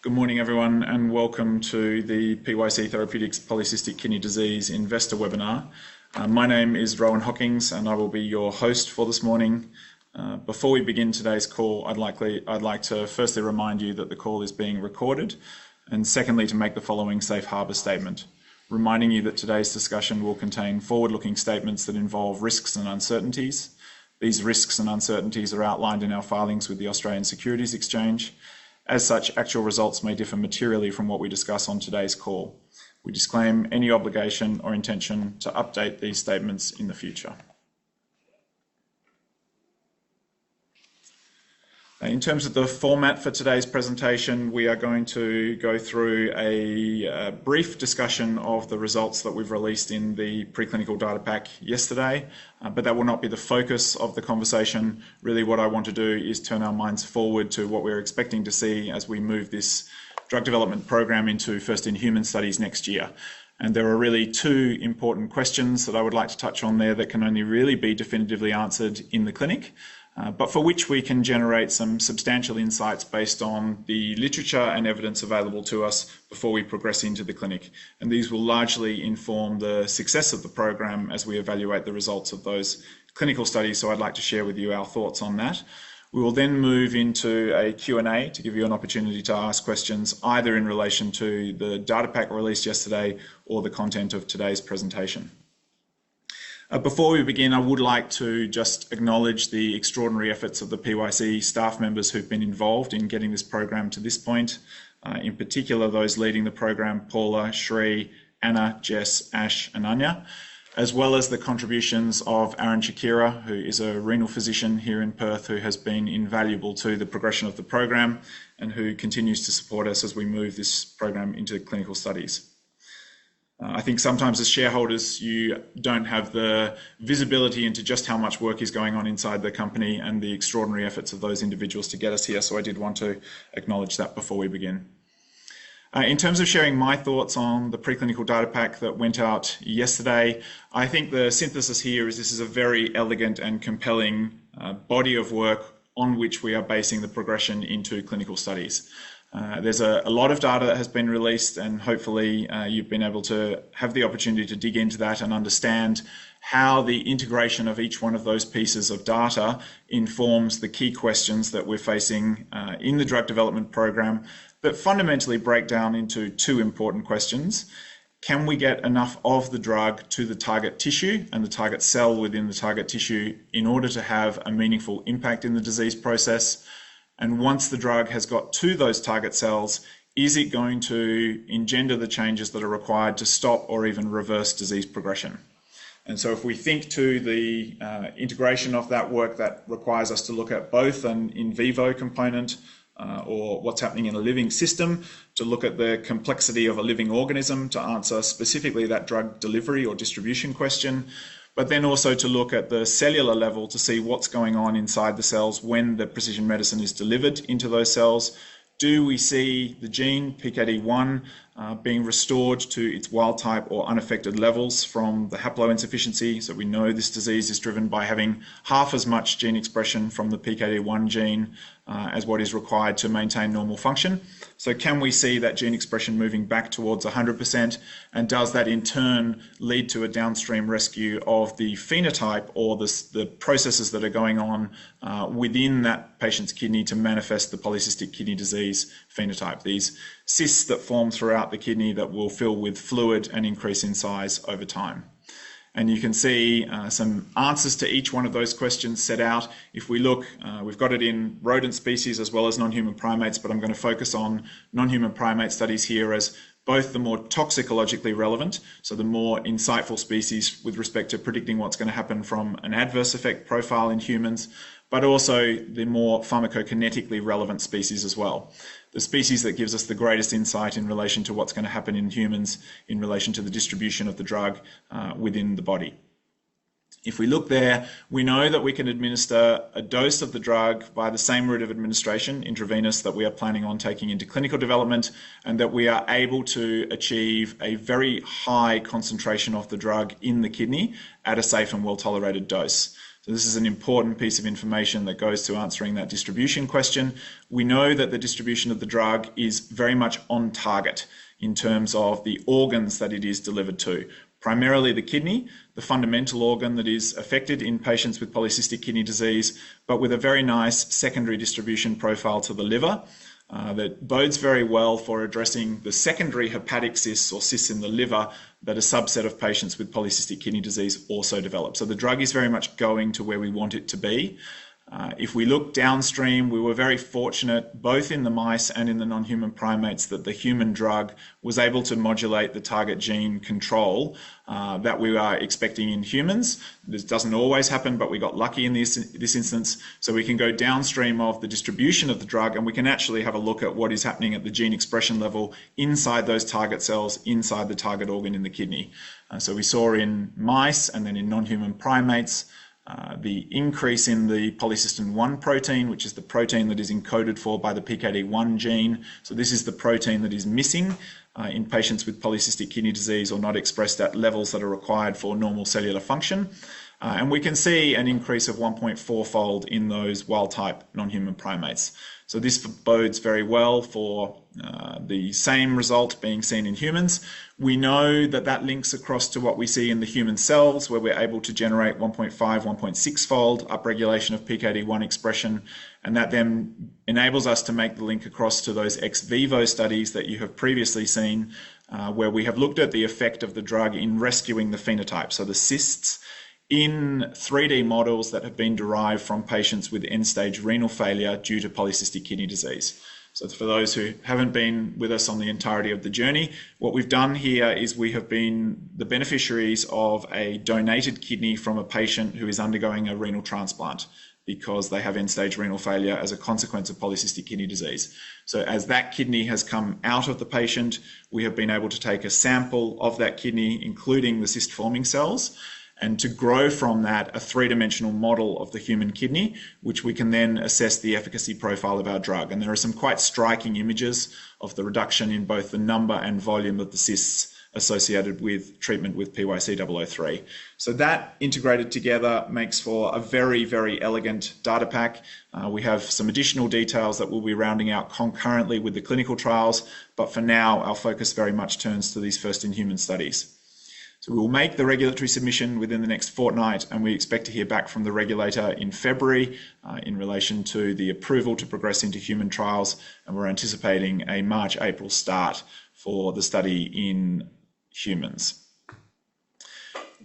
Good morning, everyone, and welcome to the PYC Therapeutics Polycystic Kidney Disease Investor Webinar. My name is Rowan Hockings, and I will be your host for this morning. Before we begin today's call, I'd like to firstly remind you that the call is being recorded, and secondly, to make the following safe harbour statement, reminding you that today's discussion will contain forward-looking statements that involve risks and uncertainties. These risks and uncertainties are outlined in our filings with the Australian Securities Exchange. As such, actual results may differ materially from what we discuss on today's call. We disclaim any obligation or intention to update these statements in the future. In terms of the format for today's presentation, we are going to go through a brief discussion of the results that we've released in the preclinical data pack yesterday, but that will not be the focus of the conversation. Really what I want to do is turn our minds forward to what we're expecting to see as we move this drug development program into first-in-human studies next year. And there are really two important questions that I would like to touch on there that can only really be definitively answered in the clinic. But for which we can generate some substantial insights based on the literature and evidence available to us before we progress into the clinic. And these will largely inform the success of the program as we evaluate the results of those clinical studies. So I'd like to share with you our thoughts on that. We will then move into a Q&A to give you an opportunity to ask questions either in relation to the data pack released yesterday or the content of today's presentation. Before we begin, I would like to just acknowledge the extraordinary efforts of the PYC staff members who've been involved in getting this program to this point. In particular, those leading the program, Paula, Shree, Anna, Jess, Ash and Anya, as well as the contributions of Aaron Shakira, who is a renal physician here in Perth, who has been invaluable to the progression of the program and who continues to support us as we move this program into clinical studies. I think sometimes as shareholders, you don't have the visibility into just how much work is going on inside the company and the extraordinary efforts of those individuals to get us here. So I did want to acknowledge that before we begin. In terms of sharing my thoughts on the preclinical data pack that went out yesterday, I think the synthesis here is this is a very elegant and compelling body of work on which we are basing the progression into clinical studies. There's a lot of data that has been released, and hopefully you've been able to have the opportunity to dig into that and understand how the integration of each one of those pieces of data informs the key questions that we're facing in the drug development program that fundamentally break down into two important questions. Can we get enough of the drug to the target tissue and the target cell within the target tissue in order to have a meaningful impact in the disease process? And once the drug has got to those target cells, is it going to engender the changes that are required to stop or even reverse disease progression? And so if we think to the integration of that work, that requires us to look at both an in vivo component or what's happening in a living system, to look at the complexity of a living organism to answer specifically that drug delivery or distribution question, but then also to look at the cellular level to see what's going on inside the cells when the precision medicine is delivered into those cells. Do we see the gene PKD1 being restored to its wild type or unaffected levels from the haploinsufficiency? So we know this disease is driven by having half as much gene expression from the PKD1 gene as what is required to maintain normal function. So can we see that gene expression moving back towards 100%? And does that in turn lead to a downstream rescue of the phenotype or the processes that are going on within that patient's kidney to manifest the polycystic kidney disease phenotype? These cysts that form throughout the kidney that will fill with fluid and increase in size over time. And you can see some answers to each one of those questions set out. If we look, we've got it in rodent species as well as non-human primates, but I'm going to focus on non-human primate studies here as both the more toxicologically relevant, so the more insightful species with respect to predicting what's going to happen from an adverse effect profile in humans, but also the more pharmacokinetically relevant species as well. The species that gives us the greatest insight in relation to what's going to happen in humans in relation to the distribution of the drug within the body. If we look there, we know that we can administer a dose of the drug by the same route of administration, intravenous, that we are planning on taking into clinical development, and that we are able to achieve a very high concentration of the drug in the kidney at a safe and well-tolerated dose. So this is an important piece of information that goes to answering that distribution question. We know that the distribution of the drug is very much on target in terms of the organs that it is delivered to. Primarily the kidney, the fundamental organ that is affected in patients with polycystic kidney disease, but with a very nice secondary distribution profile to the liver. That bodes very well for addressing the secondary hepatic cysts or cysts in the liver that a subset of patients with polycystic kidney disease also develop. So the drug is very much going to where we want it to be. If we look downstream, we were very fortunate both in the mice and in the non-human primates that the human drug was able to modulate the target gene control that we are expecting in humans. This doesn't always happen, but we got lucky in this instance. So we can go downstream of the distribution of the drug and we can actually have a look at what is happening at the gene expression level inside those target cells, inside the target organ in the kidney. So we saw in mice and then in non-human primates the increase in the polycystin-1 protein, which is the protein that is encoded for by the PKD1 gene. So this is the protein that is missing in patients with polycystic kidney disease or not expressed at levels that are required for normal cellular function. And we can see an increase of 1.4-fold in those wild-type non-human primates. So this bodes very well for the same result being seen in humans. We know that that links across to what we see in the human cells, where we're able to generate 1.5, 1.6-fold upregulation of PKD1 expression, and that then enables us to make the link across to those ex vivo studies that you have previously seen, where we have looked at the effect of the drug in rescuing the phenotype, so the cysts, in 3D models that have been derived from patients with end-stage renal failure due to polycystic kidney disease. So for those who haven't been with us on the entirety of the journey, what we've done here is we have been the beneficiaries of a donated kidney from a patient who is undergoing a renal transplant because they have end-stage renal failure as a consequence of polycystic kidney disease. So as that kidney has come out of the patient, we have been able to take a sample of that kidney, including the cyst-forming cells, and to grow from that a three-dimensional model of the human kidney, which we can then assess the efficacy profile of our drug. And there are some quite striking images of the reduction in both the number and volume of the cysts associated with treatment with PYC 003. So that integrated together makes for a very, very elegant data pack. We have some additional details that we'll be rounding out concurrently with the clinical trials, but for now our focus very much turns to these first-in-human studies. So we will make the regulatory submission within the next fortnight, and we expect to hear back from the regulator in February in relation to the approval to progress into human trials, and we're anticipating a March-April start for the study in humans.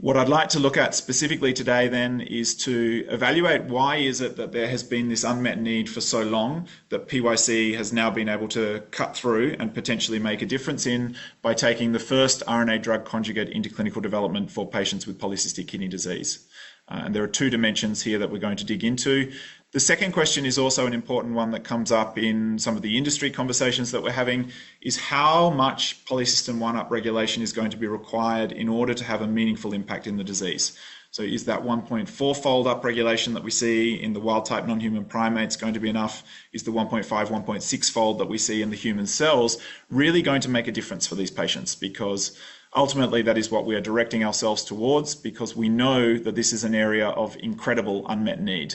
What I'd like to look at specifically today then is to evaluate why is it that there has been this unmet need for so long that PYC has now been able to cut through and potentially make a difference in by taking the first RNA drug conjugate into clinical development for patients with polycystic kidney disease. And there are two dimensions here that we're going to dig into. The second question is also an important one that comes up in some of the industry conversations that we're having, is how much polycystin-1 upregulation is going to be required in order to have a meaningful impact in the disease. So is that 1.4-fold upregulation that we see in the wild-type non-human primates going to be enough? Is the 1.5, 1.6-fold that we see in the human cells really going to make a difference for these patients? Because ultimately that is what we are directing ourselves towards, because we know that this is an area of incredible unmet need.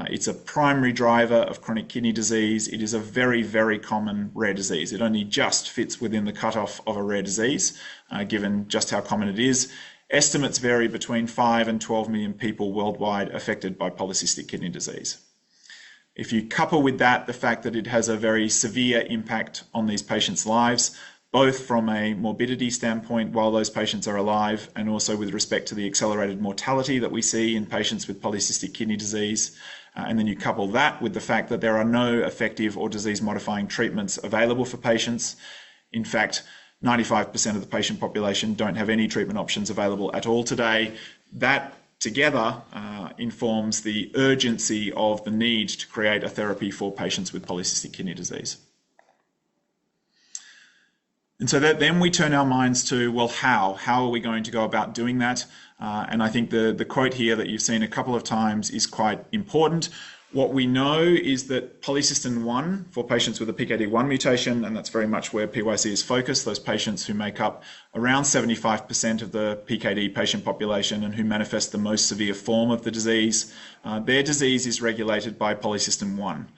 It's a primary driver of chronic kidney disease. It is a very, very common rare disease. It only just fits within the cutoff of a rare disease, given just how common it is. Estimates vary between 5 and 12 million people worldwide affected by polycystic kidney disease. If you couple with that the fact that it has a very severe impact on these patients' lives, both from a morbidity standpoint while those patients are alive, and also with respect to the accelerated mortality that we see in patients with polycystic kidney disease. And then you couple that with the fact that there are no effective or disease-modifying treatments available for patients. In fact, 95% of the patient population don't have any treatment options available at all today. That together informs the urgency of the need to create a therapy for patients with polycystic kidney disease. And so then we turn our minds to, well, how are we going to go about doing that? And I think the quote here that you've seen a couple of times is quite important. What we know is that polycystin 1 for patients with a PKD1 mutation, and that's very much where PYC is focused, those patients who make up around 75% of the PKD patient population and who manifest the most severe form of the disease, their disease is regulated by polycystin 1.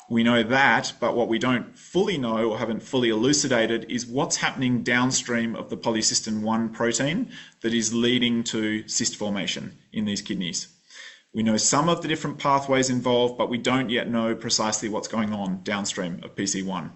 We know that, but what we don't fully know or haven't fully elucidated is what's happening downstream of the polycystin 1 protein that is leading to cyst formation in these kidneys. We know some of the different pathways involved, but we don't yet know precisely what's going on downstream of PC1.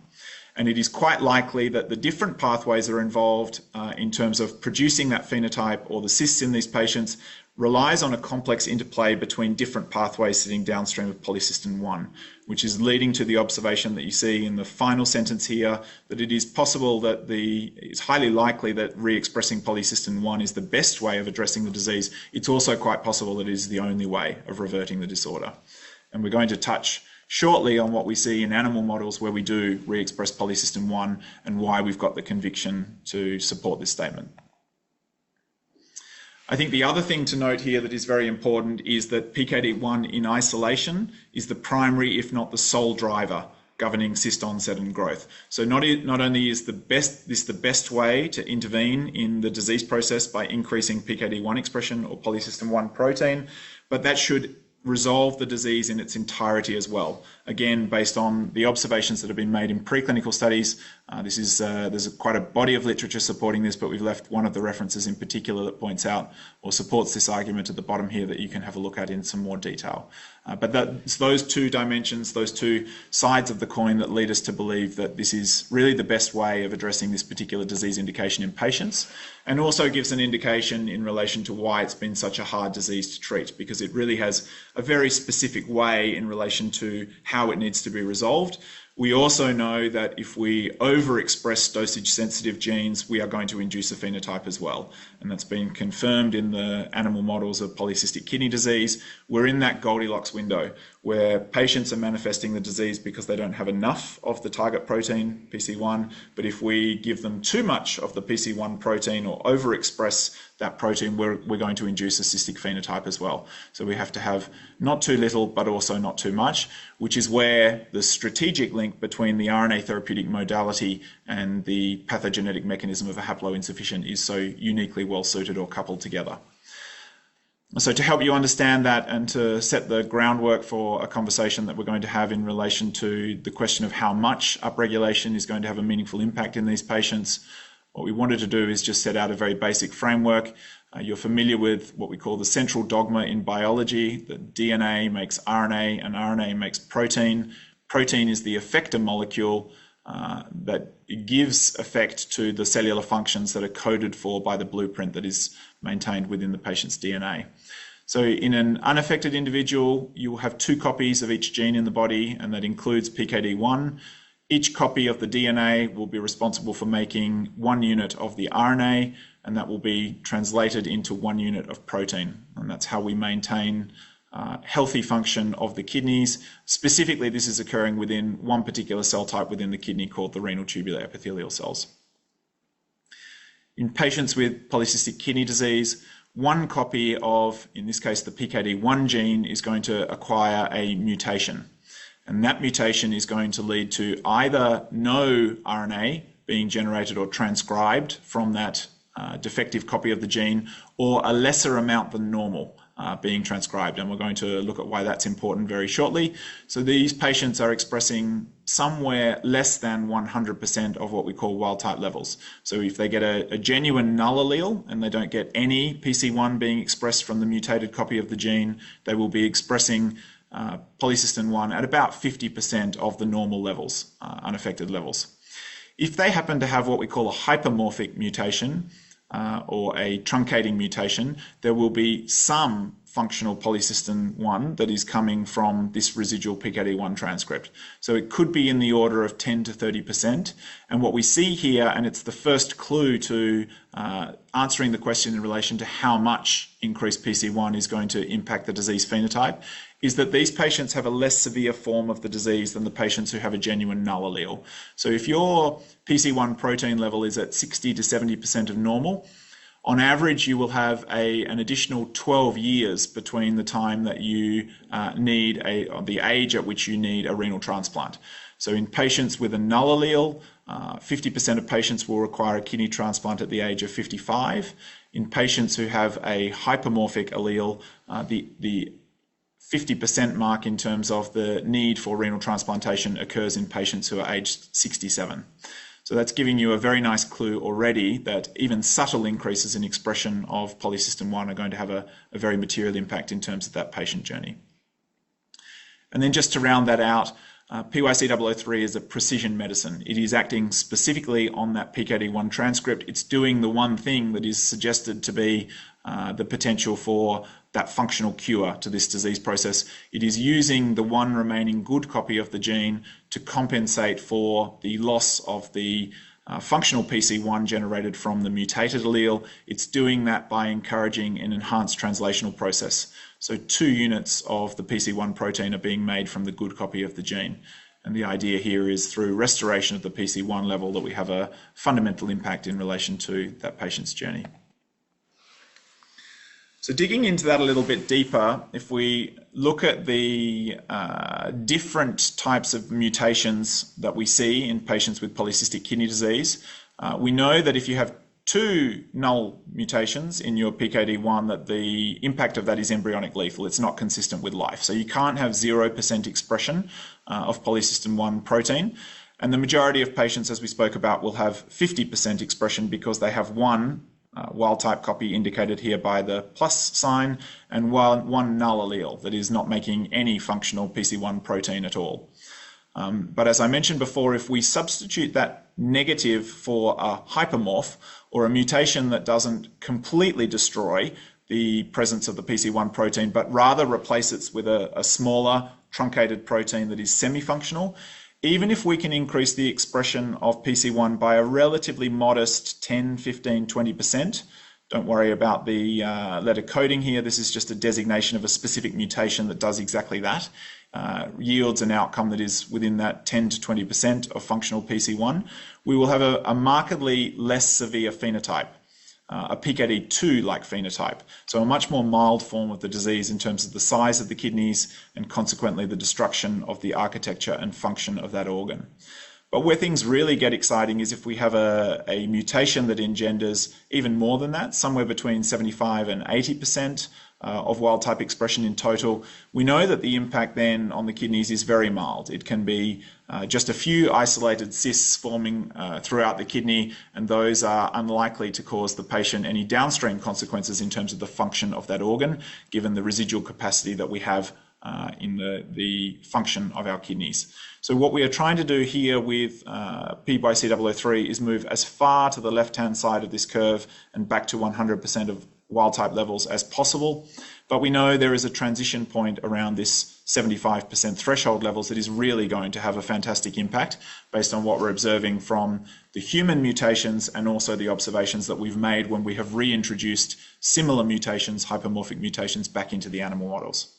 And it is quite likely that the different pathways that are involved in terms of producing that phenotype or the cysts in these patients relies on a complex interplay between different pathways sitting downstream of polycystin 1, which is leading to the observation that you see in the final sentence here, that it is possible that it's highly likely that re-expressing polycystin 1 is the best way of addressing the disease. It's also quite possible that it is the only way of reverting the disorder. And we're going to touch shortly on what we see in animal models where we do re-express polycystin 1 and why we've got the conviction to support this statement. I think the other thing to note here that is very important is that PKD1 in isolation is the primary, if not the sole driver governing cyst onset and growth. So not only is this the best way to intervene in the disease process by increasing PKD1 expression or polycystin 1 protein, but that should resolve the disease in its entirety as well. Again, based on the observations that have been made in preclinical studies, there's quite a body of literature supporting this, but we've left one of the references in particular that points out or supports this argument at the bottom here that you can have a look at in some more detail. But it's those two dimensions, those two sides of the coin that lead us to believe that this is really the best way of addressing this particular disease indication in patients, and also gives an indication in relation to why it's been such a hard disease to treat, because it really has a very specific way in relation to how it needs to be resolved. We also know that if we overexpress dosage-sensitive genes, we are going to induce a phenotype as well. And that's been confirmed in the animal models of polycystic kidney disease. We're in that Goldilocks window where patients are manifesting the disease because they don't have enough of the target protein, PC1. But if we give them too much of the PC1 protein or overexpress that protein, we're going to induce a cystic phenotype as well. So we have to have not too little, but also not too much, which is where the strategic link between the RNA therapeutic modality and the pathogenetic mechanism of a haploinsufficient is so uniquely well suited or coupled together. So to help you understand that and to set the groundwork for a conversation that we're going to have in relation to the question of how much upregulation is going to have a meaningful impact in these patients, what we wanted to do is just set out a very basic framework. You're familiar with what we call the central dogma in biology, that DNA makes RNA and RNA makes protein. Protein is the effector molecule that gives effect to the cellular functions that are coded for by the blueprint that is maintained within the patient's DNA. So in an unaffected individual, you will have 2 copies of each gene in the body, and that includes PKD1. Each copy of the DNA will be responsible for making 1 unit of the RNA, and that will be translated into 1 unit of protein. And that's how we maintain healthy function of the kidneys. Specifically, this is occurring within one particular cell type within the kidney called the renal tubular epithelial cells. In patients with polycystic kidney disease, 1 copy of, in this case, the PKD1 gene is going to acquire a mutation. And that mutation is going to lead to either no RNA being generated or transcribed from that defective copy of the gene, or a lesser amount than normal being transcribed. And we're going to look at why that's important very shortly. So these patients are expressing somewhere less than 100% of what we call wild type levels. So if they get a genuine null allele and they don't get any PC1 being expressed from the mutated copy of the gene, they will be expressing polycystin 1 at about 50% of the normal levels, unaffected levels. If they happen to have what we call a hypermorphic mutation or a truncating mutation, there will be some functional polycystin 1 that is coming from this residual PKD1 transcript. So it could be in the order of 10 to 30%. And what we see here, and it's the first clue to answering the question in relation to how much increased PC1 is going to impact the disease phenotype, is that these patients have a less severe form of the disease than the patients who have a genuine null allele. So if your PC1 protein level is at 60 to 70% of normal, On average, you will have an additional 12 years between the time that you need the age at which you need a renal transplant. So in patients with a null allele, 50% of patients will require a kidney transplant at the age of 55. In patients who have a hypomorphic allele, the 50% mark in terms of the need for renal transplantation occurs in patients who are aged 67. So that's giving you a very nice clue already that even subtle increases in expression of polycystin 1 are going to have a very material impact in terms of that patient journey. And then just to round that out, PYC-003 is a precision medicine. It is acting specifically on that PKD1 transcript. It's doing the one thing that is suggested to be the potential for that functional cure to this disease process. It is using the one remaining good copy of the gene to compensate for the loss of the functional PC1 generated from the mutated allele. It's doing that by encouraging an enhanced translational process. So 2 units of the PC1 protein are being made from the good copy of the gene. And the idea here is through restoration of the PC1 level that we have a fundamental impact in relation to that patient's journey. So digging into that a little bit deeper, if we look at the different types of mutations that we see in patients with polycystic kidney disease, we know that if you have 2 null mutations in your PKD1, that the impact of that is embryonic lethal. It's not consistent with life. So you can't have 0% expression of polycystin 1 protein. And the majority of patients, as we spoke about, will have 50% expression because they have one wild-type copy indicated here by the plus sign and one null allele that is not making any functional PC1 protein at all. But as I mentioned before, if we substitute that negative for a hypomorph or a mutation that doesn't completely destroy the presence of the PC1 protein, but rather replace it with a smaller truncated protein that is semi-functional, even if we can increase the expression of PC1 by a relatively modest 10, 15, 20%, don't worry about the letter coding here. This is just a designation of a specific mutation that does exactly that. Yields an outcome that is within that 10 to 20% of functional PC1. We will have a markedly less severe phenotype, a PKD2-like phenotype. So a much more mild form of the disease in terms of the size of the kidneys and consequently the destruction of the architecture and function of that organ. But where things really get exciting is if we have a mutation that engenders even more than that, somewhere between 75 and 80% of wild-type expression in total. We know that the impact then on the kidneys is very mild. It can be just a few isolated cysts forming throughout the kidney, and those are unlikely to cause the patient any downstream consequences in terms of the function of that organ, given the residual capacity that we have in the function of our kidneys. So what we are trying to do here with PYC-003 is move as far to the left-hand side of this curve and back to 100% of wild-type levels as possible. But we know there is a transition point around this 75% threshold levels that is really going to have a fantastic impact based on what we're observing from the human mutations and also the observations that we've made when we have reintroduced similar mutations, hypomorphic mutations, back into the animal models.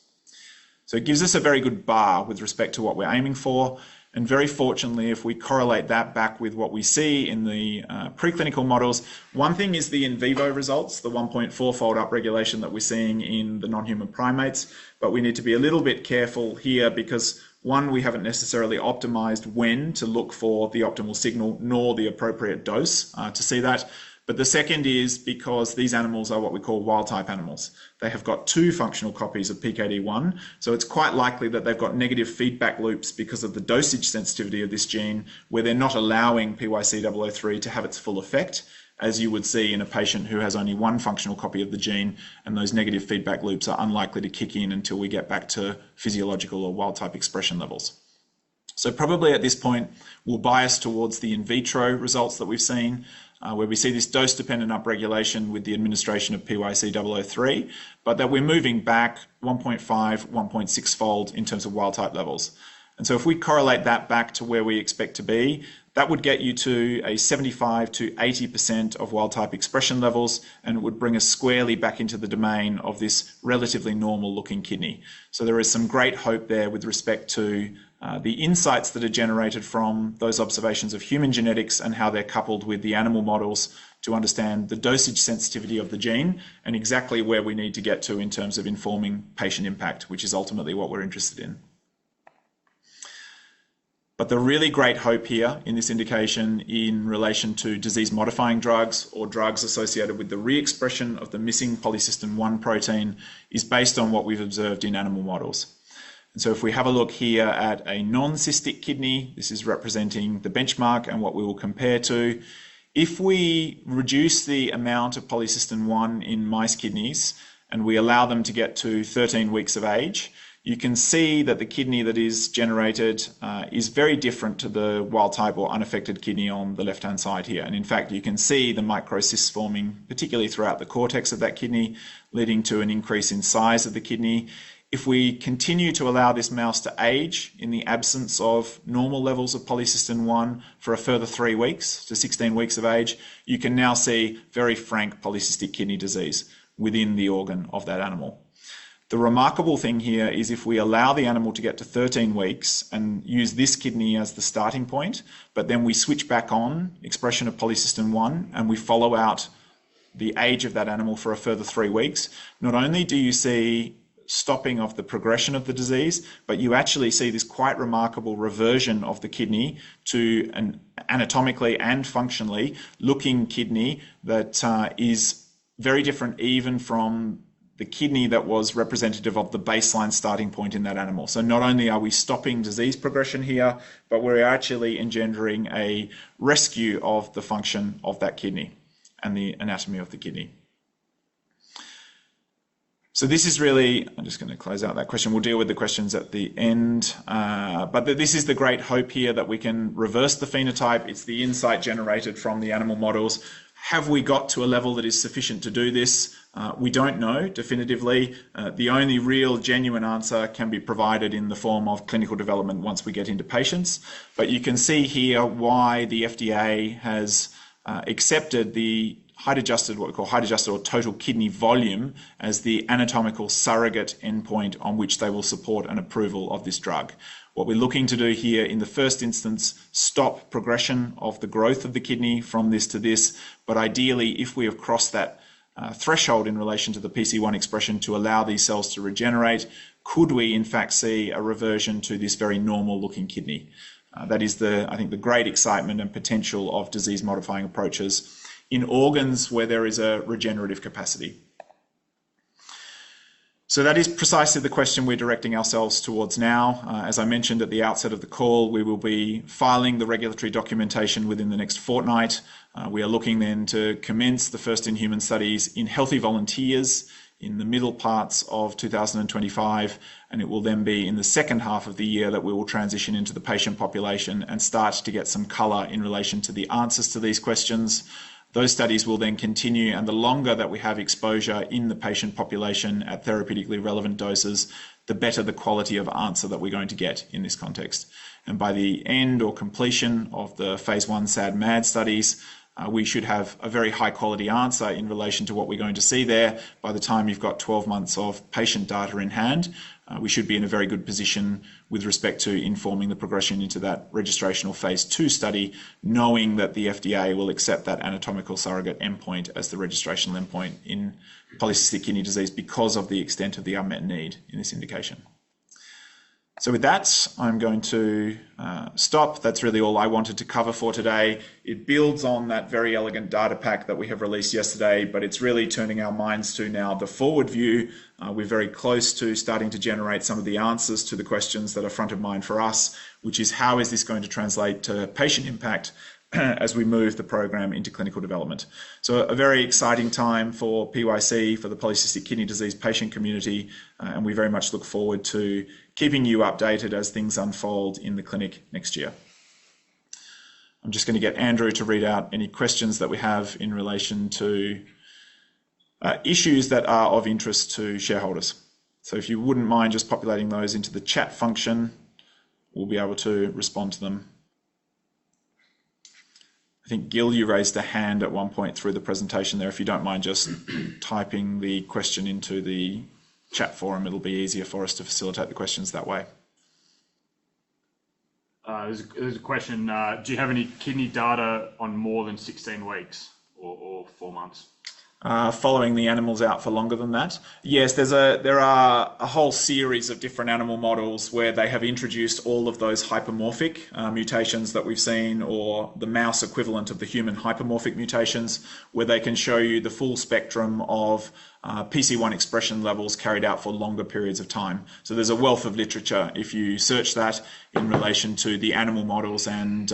So it gives us a very good bar with respect to what we're aiming for. And very fortunately, if we correlate that back with what we see in the preclinical models, one thing is the in vivo results, the 1.4-fold upregulation that we're seeing in the non-human primates. But we need to be a little bit careful here because, one, we haven't necessarily optimized when to look for the optimal signal nor the appropriate dose to see that. But the second is because these animals are what we call wild-type animals. They have got 2 functional copies of PKD1, so it's quite likely that they've got negative feedback loops because of the dosage sensitivity of this gene, where they're not allowing PYC-003 to have its full effect, as you would see in a patient who has only 1 functional copy of the gene, and those negative feedback loops are unlikely to kick in until we get back to physiological or wild-type expression levels. So probably at this point, we'll bias towards the in vitro results that we've seen, where we see this dose-dependent upregulation with the administration of PYC-003, but that we're moving back 1.5, 1.6-fold in terms of wild-type levels. And so if we correlate that back to where we expect to be, that would get you to a 75 to 80% of wild-type expression levels, and it would bring us squarely back into the domain of this relatively normal-looking kidney. So there is some great hope there with respect to the insights that are generated from those observations of human genetics and how they're coupled with the animal models to understand the dosage sensitivity of the gene and exactly where we need to get to in terms of informing patient impact, which is ultimately what we're interested in. But the really great hope here in this indication in relation to disease-modifying drugs or drugs associated with the re-expression of the missing polycystin 1 protein is based on what we've observed in animal models. And so if we have a look here at a non-cystic kidney, this is representing the benchmark and what we will compare to. If we reduce the amount of polycystin 1 in mice kidneys and we allow them to get to 13 weeks of age, you can see that the kidney that is generated is very different to the wild type or unaffected kidney on the left-hand side here. And in fact, you can see the microcysts forming, particularly throughout the cortex of that kidney, leading to an increase in size of the kidney. If we continue to allow this mouse to age in the absence of normal levels of polycystin 1 for a further 3 weeks to 16 weeks of age, you can now see very frank polycystic kidney disease within the organ of that animal. The remarkable thing here is if we allow the animal to get to 13 weeks and use this kidney as the starting point, but then we switch back on expression of polycystin 1 and we follow out the age of that animal for a further 3 weeks, not only do you see stopping of the progression of the disease, but you actually see this quite remarkable reversion of the kidney to an anatomically and functionally looking kidney that is very different even from the kidney that was representative of the baseline starting point in that animal. So not only are we stopping disease progression here, but we're actually engendering a rescue of the function of that kidney and the anatomy of the kidney. So this is really, I'm just going to close out that question. We'll deal with the questions at the end. But this is the great hope here that we can reverse the phenotype. It's the insight generated from the animal models. Have we got to a level that is sufficient to do this? We don't know definitively. The only real genuine answer can be provided in the form of clinical development once we get into patients. But you can see here why the FDA has accepted the height-adjusted, what we call height-adjusted or total kidney volume as the anatomical surrogate endpoint on which they will support an approval of this drug. What we're looking to do here in the first instance, stop progression of the growth of the kidney from this to this, but ideally if we have crossed that threshold in relation to the PC1 expression to allow these cells to regenerate, could we in fact see a reversion to this very normal looking kidney? That is I think the great excitement and potential of disease modifying approaches in organs where there is a regenerative capacity. So that is precisely the question we're directing ourselves towards now. As I mentioned at the outset of the call, we will be filing the regulatory documentation within the next fortnight. We are looking then to commence the first in-human studies in healthy volunteers in the middle parts of 2025, and it will then be in the second half of the year that we will transition into the patient population and start to get some colour in relation to the answers to these questions. Those studies will then continue, and the longer that we have exposure in the patient population at therapeutically relevant doses, the better the quality of answer that we're going to get in this context. And by the end or completion of the phase 1 SAD-MAD studies, we should have a very high quality answer in relation to what we're going to see there. By the time you've got 12 months of patient data in hand, we should be in a very good position with respect to informing the progression into that registrational phase 2 study, knowing that the FDA will accept that anatomical surrogate endpoint as the registrational endpoint in polycystic kidney disease because of the extent of the unmet need in this indication. So with that, I'm going to stop. That's really all I wanted to cover for today. It builds on that very elegant data pack that we have released yesterday, but it's really turning our minds to now the forward view. We're very close to starting to generate some of the answers to the questions that are front of mind for us, which is how is this going to translate to patient impact as we move the program into clinical development. So a very exciting time for PYC, for the polycystic kidney disease patient community, and we very much look forward to keeping you updated as things unfold in the clinic next year. I'm just going to get Andrew to read out any questions that we have in relation to issues that are of interest to shareholders. So if you wouldn't mind just populating those into the chat function, we'll be able to respond to them. I think, Gil, you raised a hand at one point through the presentation there. If you don't mind just typing the question into the chat forum, it'll be easier for us to facilitate the questions that way. There's a question. Do you have any kidney data on more than 16 weeks or 4 months? Following the animals out for longer than that. Yes, there are a whole series of different animal models where they have introduced all of those hypermorphic mutations that we've seen, or the mouse equivalent of the human hypermorphic mutations, where they can show you the full spectrum of PC1 expression levels carried out for longer periods of time. So there's a wealth of literature if you search that in relation to the animal models and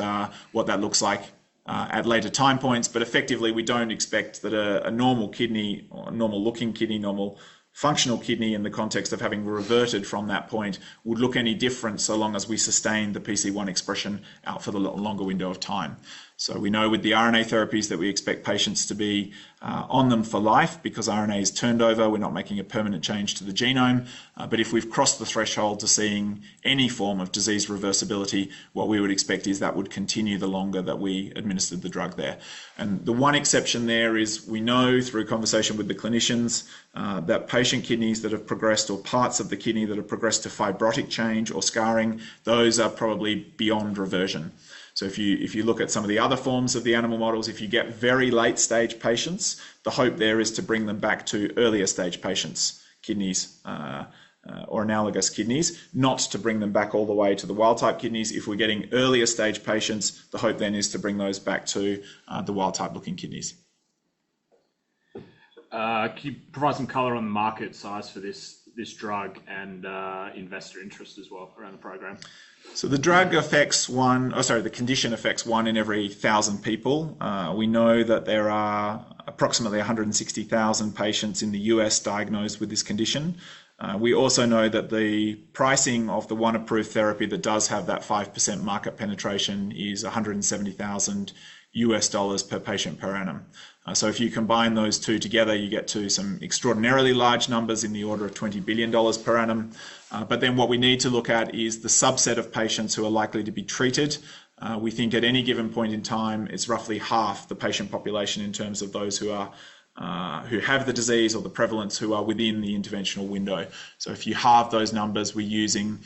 what that looks like at later time points. But effectively, we don't expect that a normal kidney, or a normal looking kidney, normal functional kidney in the context of having reverted from that point, would look any different so long as we sustain the PC1 expression out for the longer window of time. So we know with the RNA therapies that we expect patients to be on them for life because RNA is turned over. We're not making a permanent change to the genome. But if we've crossed the threshold to seeing any form of disease reversibility, what we would expect is that would continue the longer that we administered the drug there. And the one exception there is we know through conversation with the clinicians that patient kidneys that have progressed, or parts of the kidney that have progressed to fibrotic change or scarring, those are probably beyond reversion. So if you look at some of the other forms of the animal models, if you get very late stage patients, the hope there is to bring them back to earlier stage patients' kidneys or analogous kidneys, not to bring them back all the way to the wild type kidneys. If we're getting earlier stage patients, the hope then is to bring those back to the wild type looking kidneys. Can you provide some color on the market size for this drug and investor interest as well around the program? So the drug affects the condition affects 1 in every 1,000 people. We know that there are approximately 160,000 patients in the US diagnosed with this condition. We also know that the pricing of the one approved therapy that does have that 5% market penetration is $170,000 per patient per annum. So if you combine those two together, you get to some extraordinarily large numbers in the order of $20 billion per annum. But then what we need to look at is the subset of patients who are likely to be treated. We think at any given point in time, it's roughly half the patient population in terms of those who have the disease or the prevalence who are within the interventional window. So if you halve those numbers, we're using,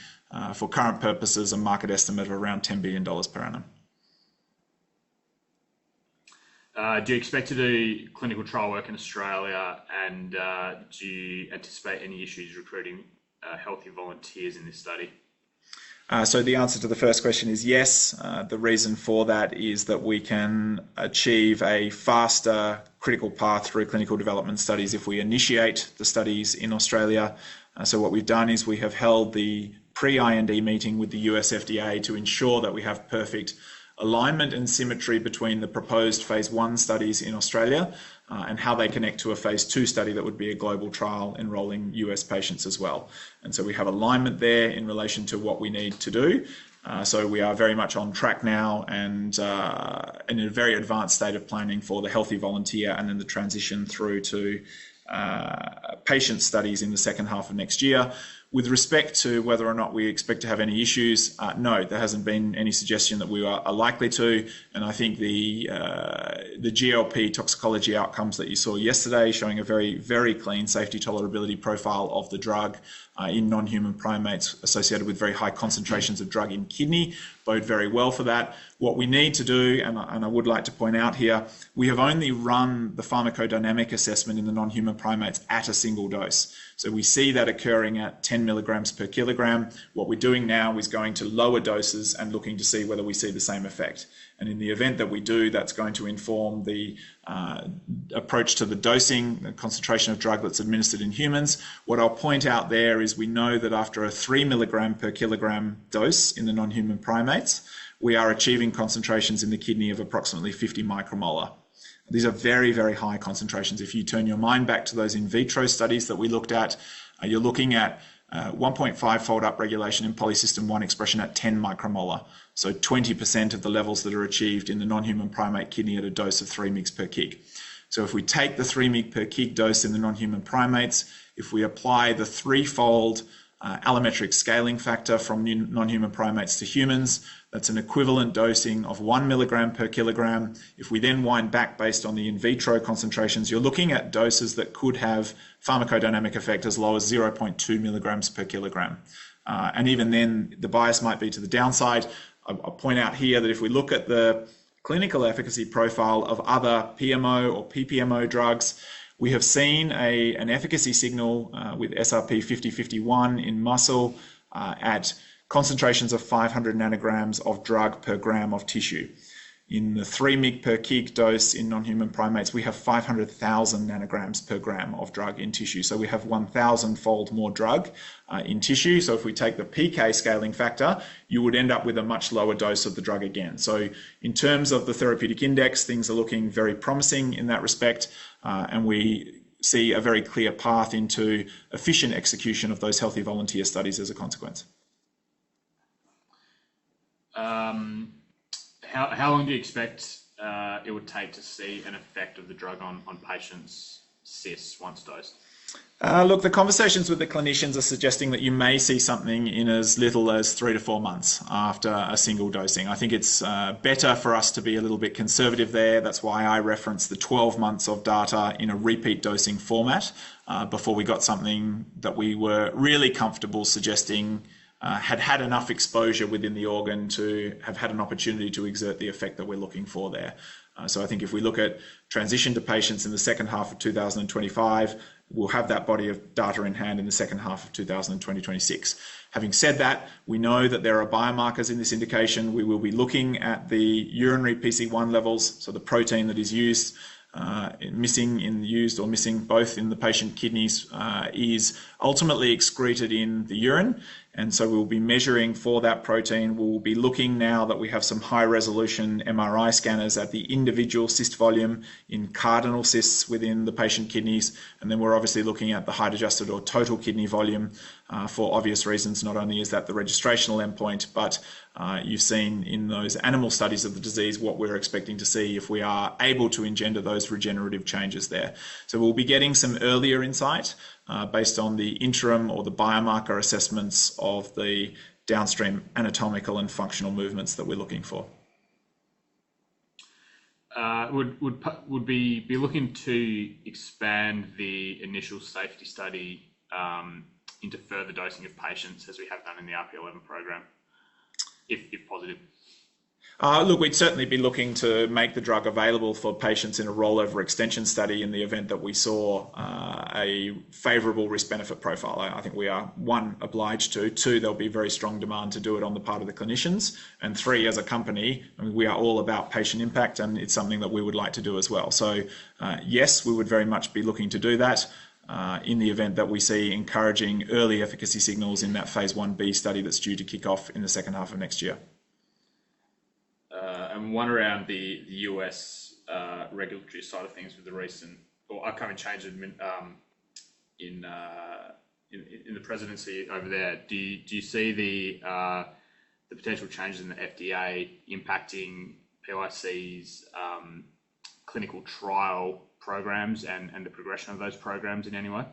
for current purposes, a market estimate of around $10 billion per annum. Do you expect to do clinical trial work in Australia, and do you anticipate any issues recruiting healthy volunteers in this study? So the answer to the first question is yes. The reason for that is that we can achieve a faster critical path through clinical development studies if we initiate the studies in Australia. So what we've done is we have held the pre-IND meeting with the US FDA to ensure that we have perfect alignment and symmetry between the proposed phase 1 studies in Australia and how they connect to a phase 2 study that would be a global trial enrolling US patients as well. And so we have alignment there in relation to what we need to do. So we are very much on track now and in a very advanced state of planning for the healthy volunteer and then the transition through to patient studies in the second half of next year. With respect to whether or not we expect to have any issues, no, there hasn't been any suggestion that we are likely to. And I think the GLP toxicology outcomes that you saw yesterday, showing a very, very clean safety tolerability profile of the drug in non-human primates associated with very high concentrations of drug in kidney, bode very well for that. What we need to do, and I would like to point out here, we have only run the pharmacodynamic assessment in the non-human primates at a single dose. So we see that occurring at 10 milligrams per kilogram. What we're doing now is going to lower doses and looking to see whether we see the same effect. And in the event that we do, that's going to inform the approach to the dosing, the concentration of drug that's administered in humans. What I'll point out there is we know that after a 3 milligram per kilogram dose in the non-human primates, we are achieving concentrations in the kidney of approximately 50 micromolar. These are very, very high concentrations. If you turn your mind back to those in vitro studies that we looked at, you're looking at 1.5-fold upregulation in polycystin 1 expression at 10 micromolar. So 20% of the levels that are achieved in the non-human primate kidney at a dose of 3 mg per kg. So if we take the 3 mg per kg dose in the non-human primates, if we apply the 3-fold allometric scaling factor from non-human primates to humans, that's an equivalent dosing of 1 milligram per kilogram. If we then wind back based on the in vitro concentrations, you're looking at doses that could have pharmacodynamic effect as low as 0.2 milligrams per kilogram. And even then, the bias might be to the downside. I'll point out here that if we look at the clinical efficacy profile of other PMO or PPMO drugs, we have seen an efficacy signal with SRP 5051 in muscle at concentrations of 500 nanograms of drug per gram of tissue. In the 3 mg per kg dose in non-human primates, we have 500,000 nanograms per gram of drug in tissue. So we have 1,000-fold more drug in tissue. So if we take the PK scaling factor, you would end up with a much lower dose of the drug again. So in terms of the therapeutic index, things are looking very promising in that respect, and we see a very clear path into efficient execution of those healthy volunteer studies as a consequence. How long do you expect it would take to see an effect of the drug on patients' cysts once dosed? Look, the conversations with the clinicians are suggesting that you may see something in as little as 3 to 4 months after a single dosing. I think it's better for us to be a little bit conservative there. That's why I referenced the 12 months of data in a repeat dosing format before we got something that we were really comfortable suggesting had enough exposure within the organ to have had an opportunity to exert the effect that we're looking for there. So I think if we look at transition to patients in the second half of 2025, we'll have that body of data in hand in the second half of 2026. Having said that, we know that there are biomarkers in this indication. We will be looking at the urinary PC1 levels, so the protein that is used used or missing both in the patient kidneys is ultimately excreted in the urine. And so we'll be measuring for that protein. We'll be looking now that we have some high resolution MRI scanners at the individual cyst volume in cardinal cysts within the patient kidneys. And then we're obviously looking at the height adjusted or total kidney volume for obvious reasons. Not only is that the registrational endpoint, but you've seen in those animal studies of the disease what we're expecting to see if we are able to engender those regenerative changes there. So we'll be getting some earlier insight based on the interim or the biomarker assessments of the downstream anatomical and functional movements that we're looking for. Would we be looking to expand the initial safety study into further dosing of patients as we have done in the RP11 program, if positive? Look, we'd certainly be looking to make the drug available for patients in a rollover extension study in the event that we saw a favourable risk-benefit profile. I think we are, 1, obliged to, 2, there'll be very strong demand to do it on the part of the clinicians, and 3, as a company, I mean, we are all about patient impact, and it's something that we would like to do as well. So yes, we would very much be looking to do that in the event that we see encouraging early efficacy signals in that phase 1B study that's due to kick off in the second half of next year. And one around the US regulatory side of things with the recent or upcoming changes in the presidency over there. Do you see the potential changes in the FDA impacting PYC's clinical trial programs and the progression of those programs in any way?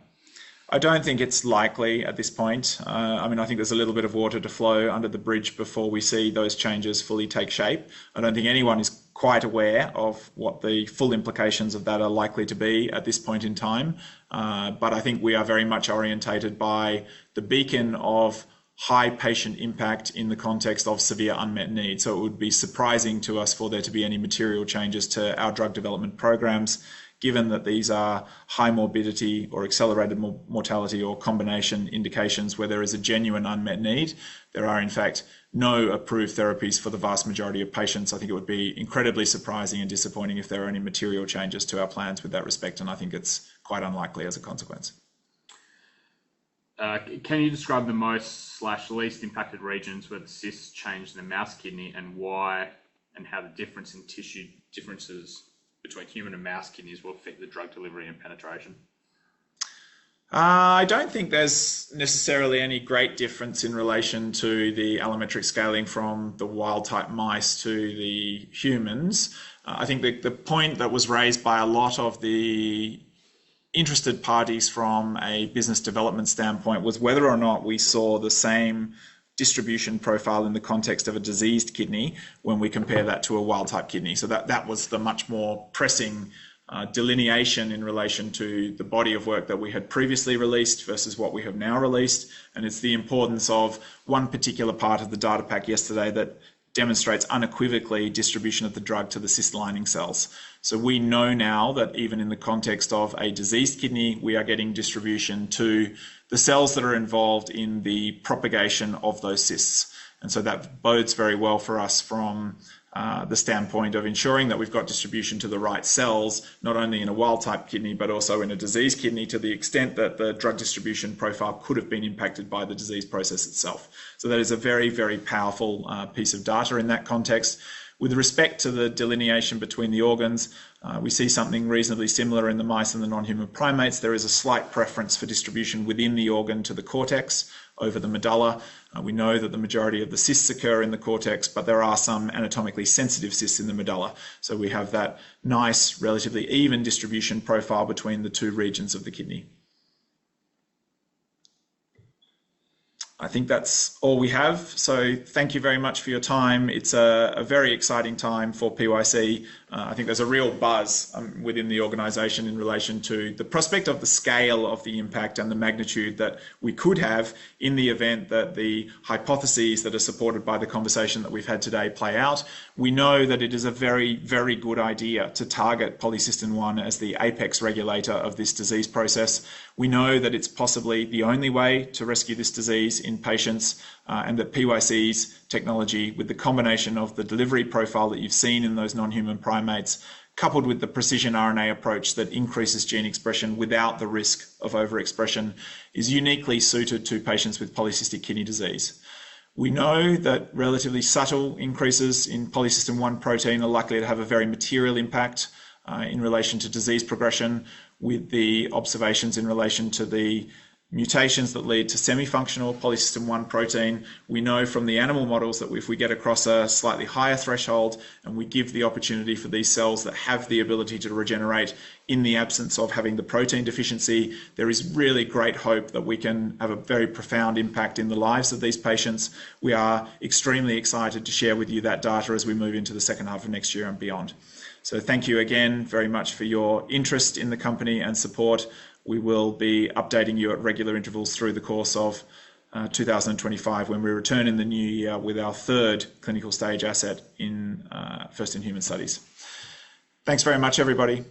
I don't think it's likely at this point. I mean, I think there's a little bit of water to flow under the bridge before we see those changes fully take shape. I don't think anyone is quite aware of what the full implications of that are likely to be at this point in time. But I think we are very much orientated by the beacon of high patient impact in the context of severe unmet need. So it would be surprising to us for there to be any material changes to our drug development programs, given that these are high morbidity or accelerated mortality or combination indications where there is a genuine unmet need. There are, in fact, no approved therapies for the vast majority of patients. I think it would be incredibly surprising and disappointing if there are any material changes to our plans with that respect, and I think it's quite unlikely as a consequence. Can you describe the most/least impacted regions where the cysts changed in the mouse kidney and why, and how the difference in tissue differences between human and mouse kidneys will affect the drug delivery and penetration? I don't think there's necessarily any great difference in relation to the allometric scaling from the wild type mice to the humans. I think the point that was raised by a lot of the interested parties from a business development standpoint was whether or not we saw the same distribution profile in the context of a diseased kidney when we compare that to a wild type kidney. So that was the much more pressing delineation in relation to the body of work that we had previously released versus what we have now released. And it's the importance of one particular part of the data pack yesterday that demonstrates unequivocally distribution of the drug to the cyst lining cells. So we know now that even in the context of a diseased kidney, we are getting distribution to the cells that are involved in the propagation of those cysts. And so that bodes very well for us from the standpoint of ensuring that we've got distribution to the right cells, not only in a wild-type kidney, but also in a diseased kidney, to the extent that the drug distribution profile could have been impacted by the disease process itself. So that is a very, very powerful piece of data in that context. With respect to the delineation between the organs, we see something reasonably similar in the mice and the non-human primates. There is a slight preference for distribution within the organ to the cortex over the medulla. We know that the majority of the cysts occur in the cortex, but there are some anatomically sensitive cysts in the medulla. So we have that nice, relatively even distribution profile between the two regions of the kidney. I think that's all we have. So thank you very much for your time. It's a very exciting time for PYC. I think there's a real buzz within the organisation in relation to the prospect of the scale of the impact and the magnitude that we could have in the event that the hypotheses that are supported by the conversation that we've had today play out. We know that it is a very, very good idea to target polycystin 1 as the apex regulator of this disease process. We know that it's possibly the only way to rescue this disease in patients, and that PYC's technology, with the combination of the delivery profile that you've seen in those non-human primates, coupled with the precision RNA approach that increases gene expression without the risk of overexpression, is uniquely suited to patients with polycystic kidney disease. We know that relatively subtle increases in polycystin 1 protein are likely to have a very material impact in relation to disease progression, with the observations in relation to the mutations that lead to semi-functional polycystin 1 protein. We know from the animal models that if we get across a slightly higher threshold and we give the opportunity for these cells that have the ability to regenerate in the absence of having the protein deficiency, there is really great hope that we can have a very profound impact in the lives of these patients. We are extremely excited to share with you that data as we move into the second half of next year and beyond. So thank you again very much for your interest in the company and support. We will be updating you at regular intervals through the course of 2025 when we return in the new year with our third clinical stage asset in first in human studies. Thanks very much, everybody.